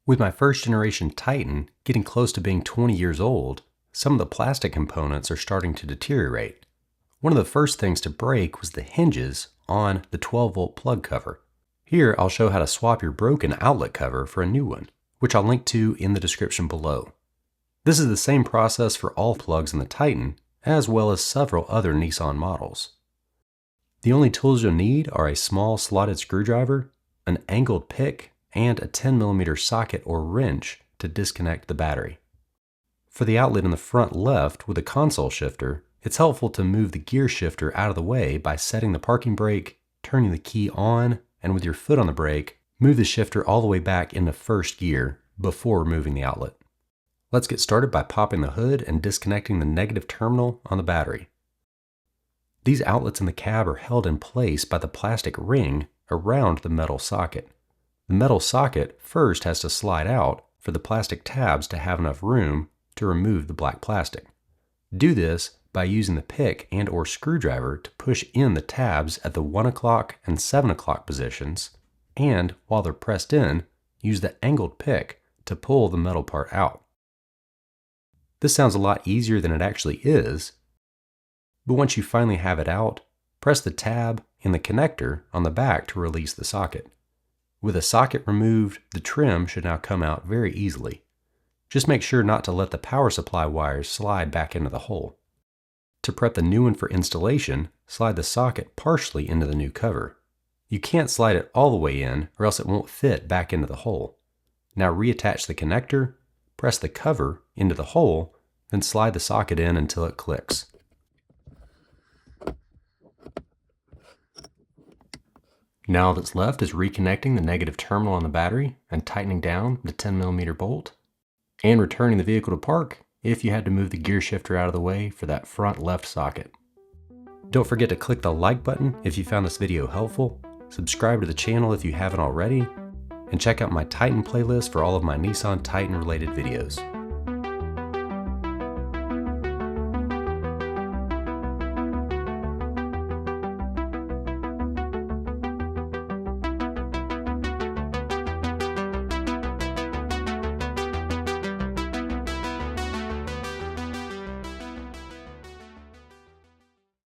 With my first generation Titan getting close to being 20 years old, some of the plastic components are starting to deteriorate. One of the first things to break was the hinges on the 12-volt plug cover. Here I'll show how to swap your broken outlet cover for a new one, which I'll link to in the description below. This is the same process for all plugs in the Titan, as well as several other Nissan models. The only tools you'll need are a small slotted screwdriver, an angled pick, and a 10mm socket or wrench to disconnect the battery. For the outlet in the front left with a console shifter, it's helpful to move the gear shifter out of the way by setting the parking brake, turning the key on, and with your foot on the brake, move the shifter all the way back into first gear before removing the outlet. Let's get started by popping the hood and disconnecting the negative terminal on the battery. These outlets in the cab are held in place by the plastic ring around the metal socket. The metal socket first has to slide out for the plastic tabs to have enough room to remove the black plastic. Do this by using the pick and or screwdriver to push in the tabs at the 1 o'clock and 7 o'clock positions, and while they're pressed in, use the angled pick to pull the metal part out. This sounds a lot easier than it actually is, but once you finally have it out, press the tab and the connector on the back to release the socket. With the socket removed, the trim should now come out very easily. Just make sure not to let the power supply wires slide back into the hole. To prep the new one for installation, slide the socket partially into the new cover. You can't slide it all the way in or else it won't fit back into the hole. Now reattach the connector, press the cover into the hole, then slide the socket in until it clicks. Now all that's left is reconnecting the negative terminal on the battery and tightening down the 10mm bolt, and returning the vehicle to park if you had to move the gear shifter out of the way for that front left socket. Don't forget to click the like button if you found this video helpful, subscribe to the channel if you haven't already, and check out my Titan playlist for all of my Nissan Titan related videos.